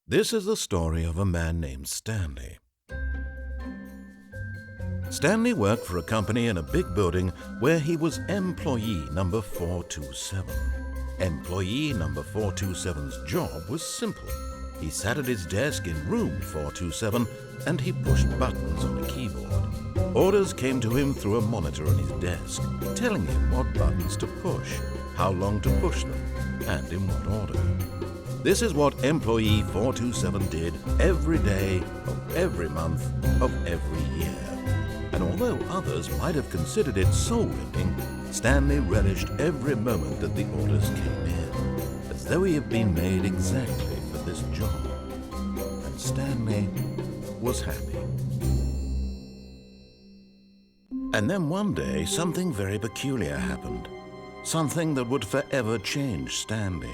This is the story of a man named Stanley. Stanley worked for a company in a big building where he was employee number 427. Employee number 427's job was simple. He sat at his desk in room 427 and he pushed buttons on a keyboard. Orders came to him through a monitor on his desk, telling him what buttons to push, how long to push them, and in what order. This is what employee 427 did every day of every month of every year. And although others might have considered it soul-winning, Stanley relished every moment that the orders came in, as though he had been made exactly for this job. And Stanley was happy. And then one day, something very peculiar happened. Something that would forever change Stanley.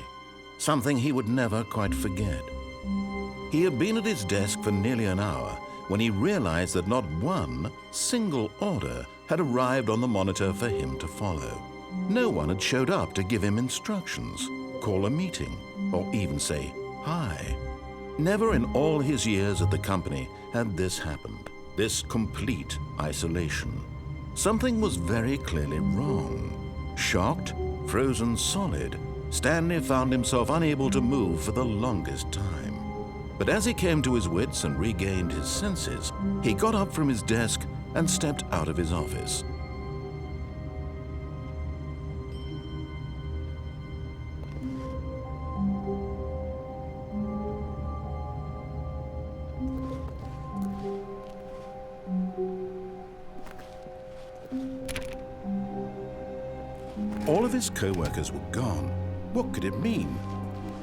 Something he would never quite forget. He had been at his desk for nearly an hour when he realized that not one single order had arrived on the monitor for him to follow. No one had showed up to give him instructions, call a meeting, or even say hi. Never in all his years at the company had this happened, this complete isolation. Something was very clearly wrong. Shocked, frozen solid, Stanley found himself unable to move for the longest time. But as he came to his wits and regained his senses, he got up from his desk and stepped out of his office. All of his co-workers were gone. What could it mean?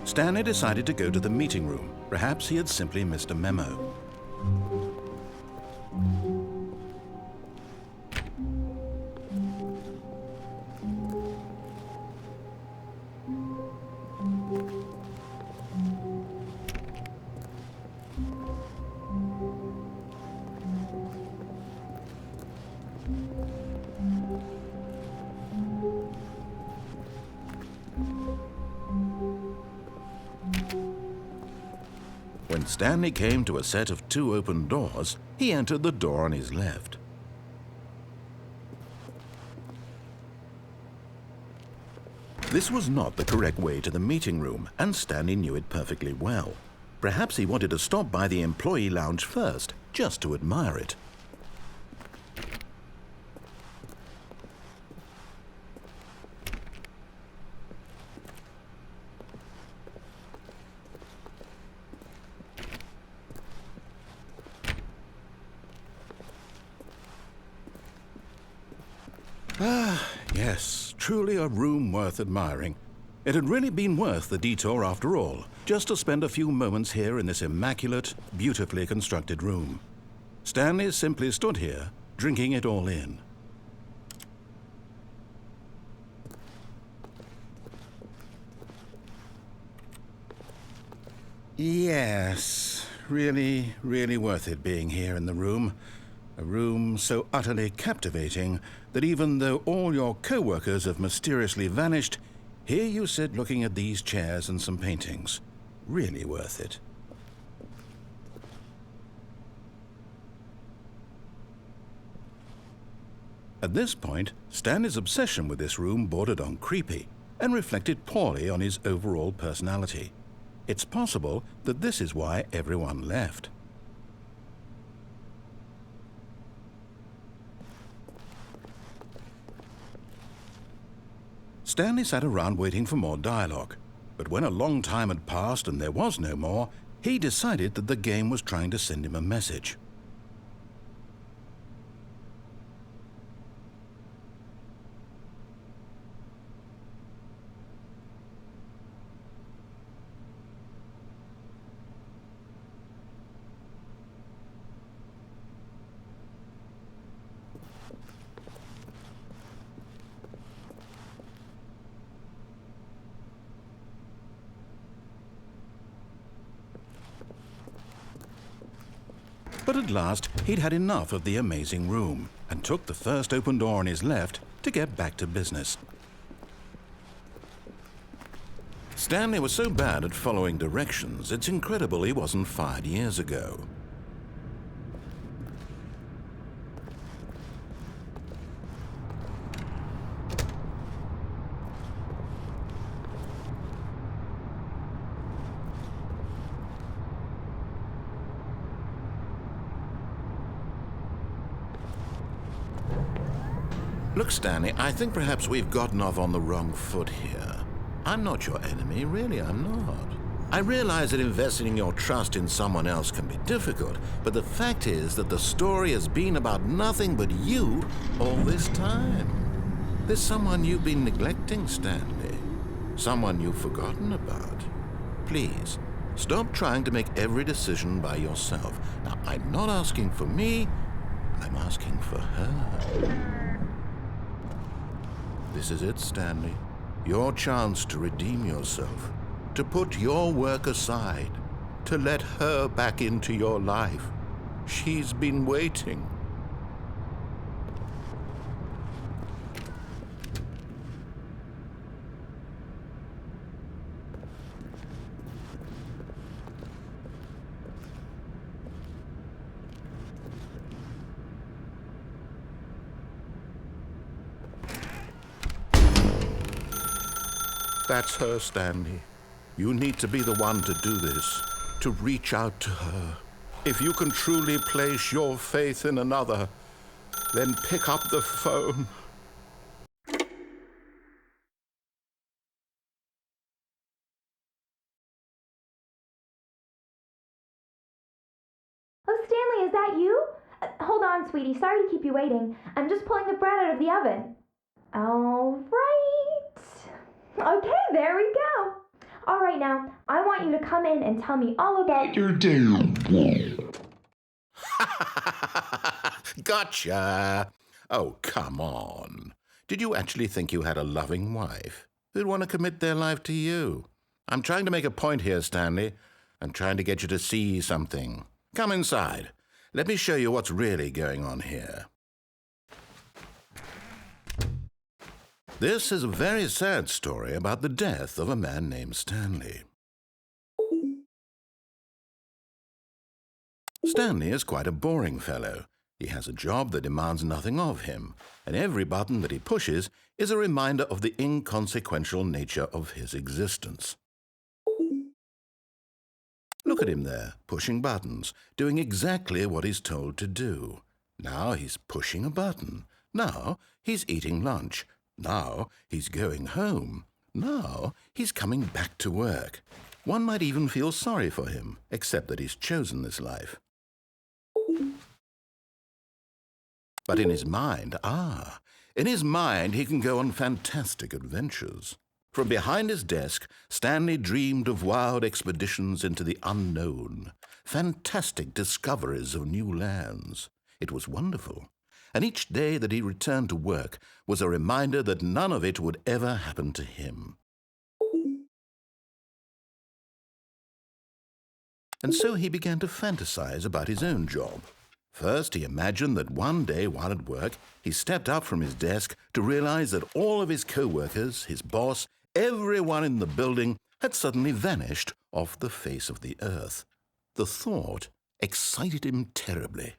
Stanley decided to go to the meeting room. Perhaps he had simply missed a memo. When Stanley came to a set of 2 open doors, he entered the door on his left. This was not the correct way to the meeting room, and Stanley knew it perfectly well. Perhaps he wanted to stop by the employee lounge first, just to admire it. Yes, truly a room worth admiring. It had really been worth the detour after all, just to spend a few moments here in this immaculate, beautifully constructed room. Stanley simply stood here, drinking it all in. Yes, really, really worth it being here in the room. A room so utterly captivating that even though all your co-workers have mysteriously vanished, here you sit looking at these chairs and some paintings. Really worth it. At this point, Stanley's obsession with this room bordered on creepy and reflected poorly on his overall personality. It's possible that this is why everyone left. Stanley sat around waiting for more dialogue, but when a long time had passed and there was no more, he decided that the game was trying to send him a message. But at last, he'd had enough of the amazing room and took the first open door on his left to get back to business. Stanley was so bad at following directions, it's incredible he wasn't fired years ago. Look, Stanley, I think perhaps we've gotten off on the wrong foot here. I'm not your enemy, really, I'm not. I realize that investing your trust in someone else can be difficult, but the fact is that the story has been about nothing but you all this time. There's someone you've been neglecting, Stanley. Someone you've forgotten about. Please, stop trying to make every decision by yourself. Now, I'm not asking for me, I'm asking for her. This is it, Stanley. Your chance to redeem yourself, to put your work aside, to let her back into your life. She's been waiting. That's her, Stanley. You need to be the one to do this, to reach out to her. If you can truly place your faith in another, then pick up the phone. Oh, Stanley, is that you? Hold on, sweetie. Sorry to keep you waiting. I'm just pulling the bread out of the oven. All right. Okay, there we go. All right, now, I want you to come in and tell me all about your day. Gotcha. Oh, come on. Did you actually think you had a loving wife who'd want to commit their life to you? I'm trying to make a point here, Stanley. I'm trying to get you to see something. Come inside. Let me show you what's really going on here. This is a very sad story about the death of a man named Stanley. Stanley is quite a boring fellow. He has a job that demands nothing of him, and every button that he pushes is a reminder of the inconsequential nature of his existence. Look at him there, pushing buttons, doing exactly what he's told to do. Now he's pushing a button. Now he's eating lunch. Now he's going home. Now he's coming back to work. One might even feel sorry for him, except that he's chosen this life. But in his mind, he can go on fantastic adventures. From behind his desk, Stanley dreamed of wild expeditions into the unknown, fantastic discoveries of new lands. It was wonderful. And each day that he returned to work was a reminder that none of it would ever happen to him. And so he began to fantasize about his own job. First, he imagined that one day while at work, he stepped up from his desk to realize that all of his co-workers, his boss, everyone in the building had suddenly vanished off the face of the earth. The thought excited him terribly.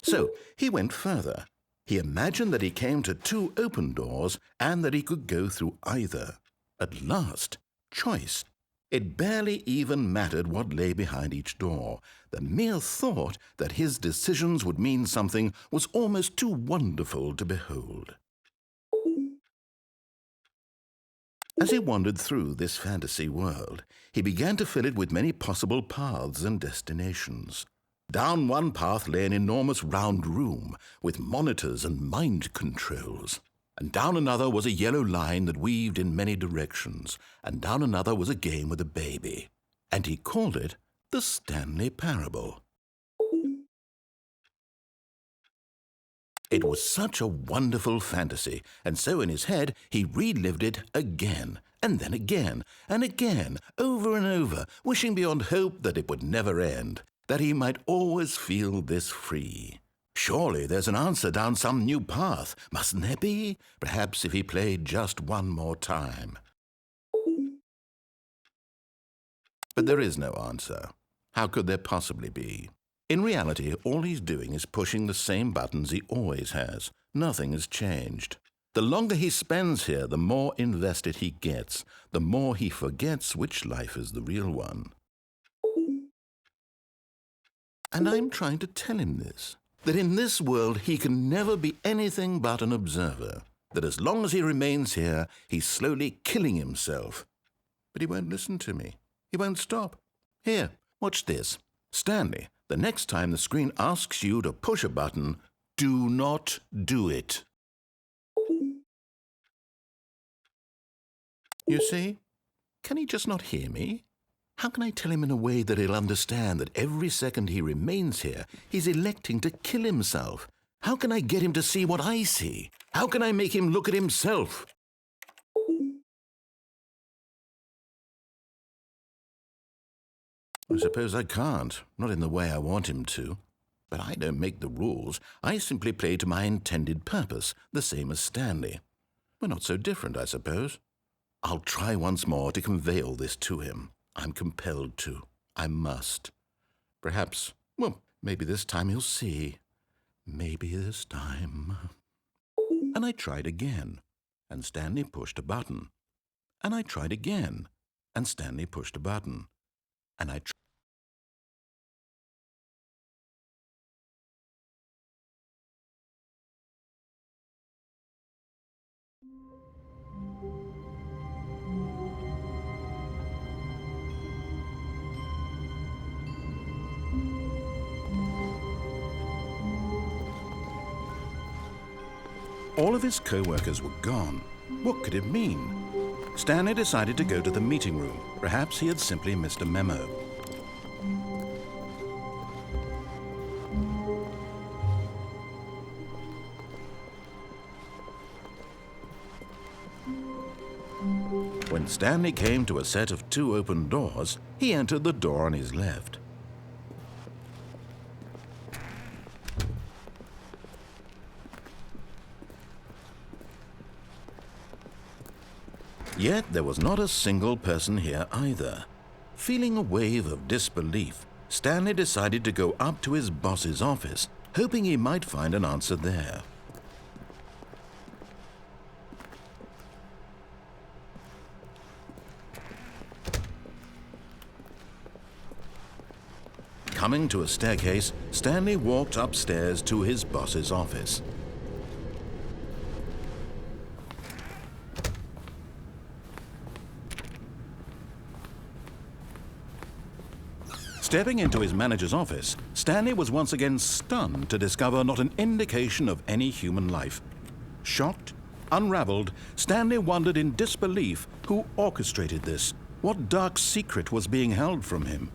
So he went further. He imagined that he came to 2 open doors and that he could go through either. At last, choice. It barely even mattered what lay behind each door. The mere thought that his decisions would mean something was almost too wonderful to behold. As he wandered through this fantasy world, he began to fill it with many possible paths and destinations. Down one path lay an enormous round room with monitors and mind controls. And down another was a yellow line that weaved in many directions. And down another was a game with a baby. And he called it the Stanley Parable. It was such a wonderful fantasy, and so in his head he relived it again, and then again, and again, over and over, wishing beyond hope that it would never end, that he might always feel this free. Surely there's an answer down some new path, mustn't there be? Perhaps if he played just one more time. But there is no answer. How could there possibly be? In reality, all he's doing is pushing the same buttons he always has. Nothing has changed. The longer he spends here, the more invested he gets, the more he forgets which life is the real one. And I'm trying to tell him this, that in this world he can never be anything but an observer, that as long as he remains here, he's slowly killing himself. But he won't listen to me. He won't stop. Here, watch this. Stanley, the next time the screen asks you to push a button, do not do it. You see? Can he just not hear me? How can I tell him in a way that he'll understand that every second he remains here, he's electing to kill himself? How can I get him to see what I see? How can I make him look at himself? I suppose I can't, not in the way I want him to. But I don't make the rules. I simply play to my intended purpose, the same as Stanley. We're not so different, I suppose. I'll try once more to convey all this to him. I'm compelled to. I must. Perhaps, well, maybe this time he'll see. Maybe this time. And I tried again, and Stanley pushed a button. And I tried again, and Stanley pushed a button. And I All of his co-workers were gone. What could it mean? Stanley decided to go to the meeting room. Perhaps he had simply missed a memo. When Stanley came to a set of 2 open doors, he entered the door on his left. Yet there was not a single person here either. Feeling a wave of disbelief, Stanley decided to go up to his boss's office, hoping he might find an answer there. Coming to a staircase, Stanley walked upstairs to his boss's office. Stepping into his manager's office, Stanley was once again stunned to discover not an indication of any human life. Shocked, unraveled, Stanley wondered in disbelief who orchestrated this, what dark secret was being held from him.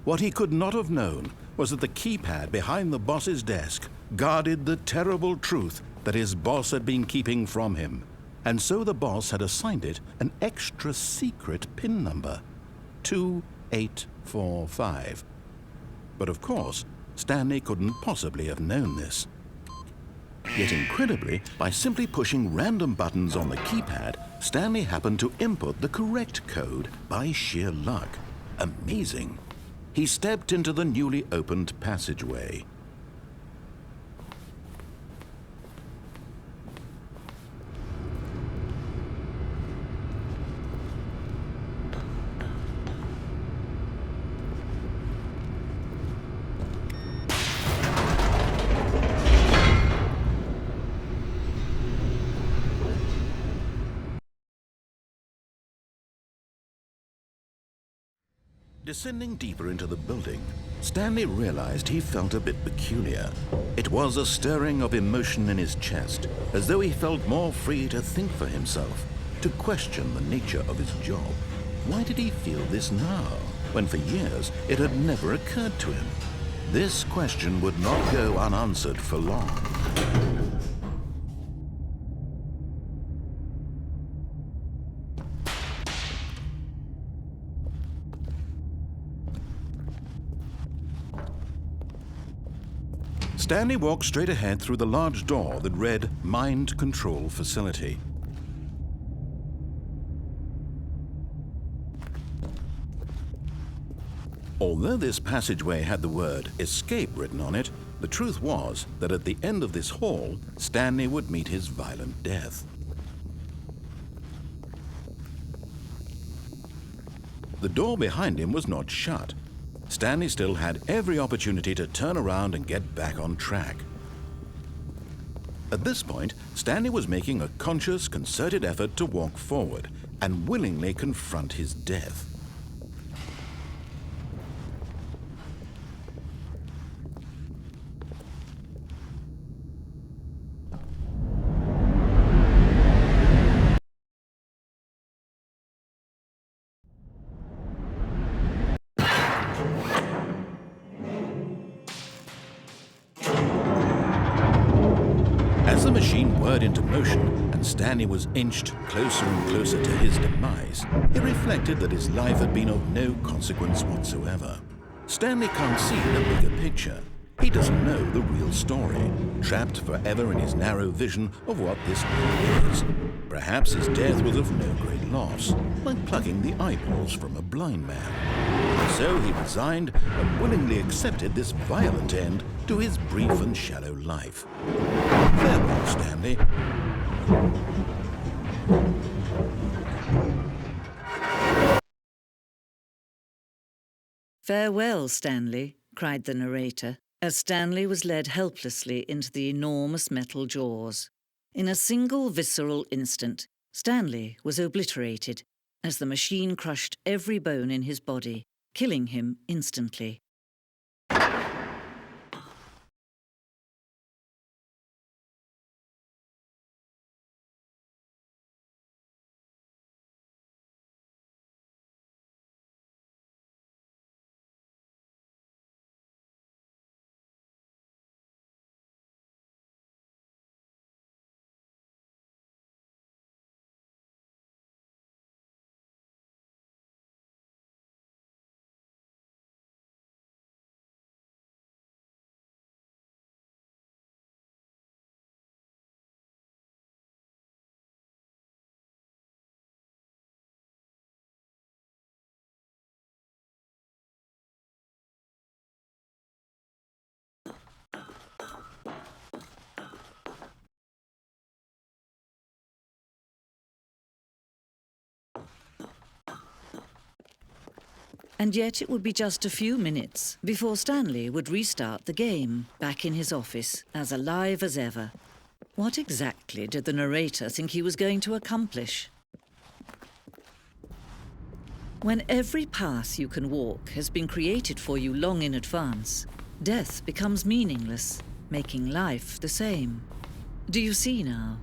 What he could not have known was that the keypad behind the boss's desk guarded the terrible truth that his boss had been keeping from him, and so the boss had assigned it an extra secret PIN number, 2845. But of course, Stanley couldn't possibly have known this. Yet incredibly, by simply pushing random buttons on the keypad, Stanley happened to input the correct code by sheer luck. Amazing. He stepped into the newly opened passageway. Descending deeper into the building, Stanley realized he felt a bit peculiar. It was a stirring of emotion in his chest, as though he felt more free to think for himself, to question the nature of his job. Why did he feel this now, when for years it had never occurred to him? This question would not go unanswered for long. Stanley walked straight ahead through the large door that read Mind Control Facility. Although this passageway had the word escape written on it, the truth was that at the end of this hall, Stanley would meet his violent death. The door behind him was not shut. Stanley still had every opportunity to turn around and get back on track. At this point, Stanley was making a conscious, concerted effort to walk forward and willingly confront his death. As the machine whirred into motion and Stanley was inched closer and closer to his demise, he reflected that his life had been of no consequence whatsoever. Stanley can't see the bigger picture. He doesn't know the real story, trapped forever in his narrow vision of what this world is. Perhaps his death was of no great loss, like plucking the eyeballs from a blind man. So he resigned and willingly accepted this violent end to his brief and shallow life. Farewell, Stanley. "Farewell, Stanley," cried the narrator, as Stanley was led helplessly into the enormous metal jaws. In a single visceral instant, Stanley was obliterated as the machine crushed every bone in his body, killing him instantly. And yet it would be just a few minutes before Stanley would restart the game, back in his office, as alive as ever. What exactly did the narrator think he was going to accomplish? When every path you can walk has been created for you long in advance, death becomes meaningless, making life the same. Do you see now?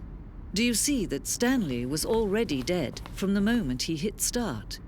Do you see that Stanley was already dead from the moment he hit start?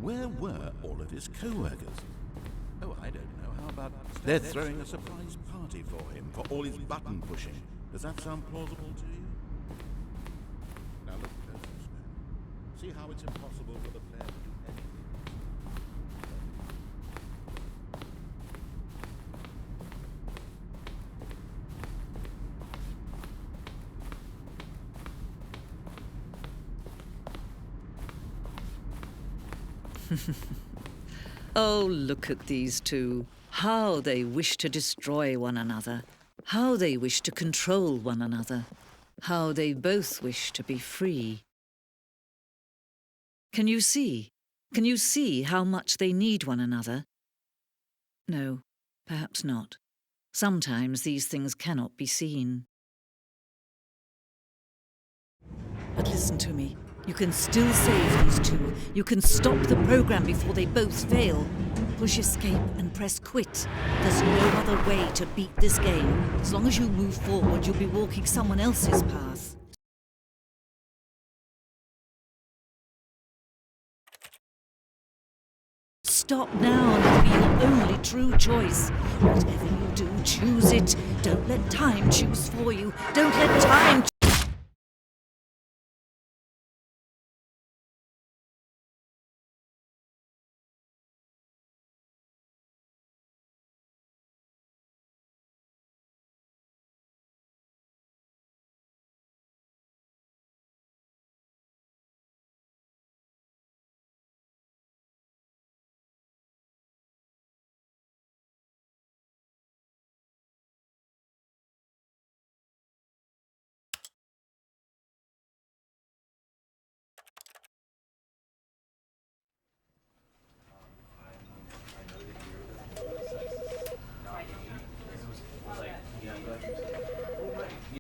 Where were all of his co-workers? Oh, I don't know. How about they're throwing a surprise party for him for all his button pushing? Does that sound plausible to you? Now look closer, Stan. See how it's impossible for the player to do anything. Oh, look at these two. How they wish to destroy one another. How they wish to control one another. How they both wish to be free. Can you see? Can you see how much they need one another? No, perhaps not. Sometimes these things cannot be seen. But listen to me. You can still save these two. You can stop the program before they both fail. Push escape and press quit. There's no other way to beat this game. As long as you move forward, you'll be walking someone else's path. Stop now and it'll be your only true choice. Whatever you do, choose it. Don't let time choose for you. Don't let time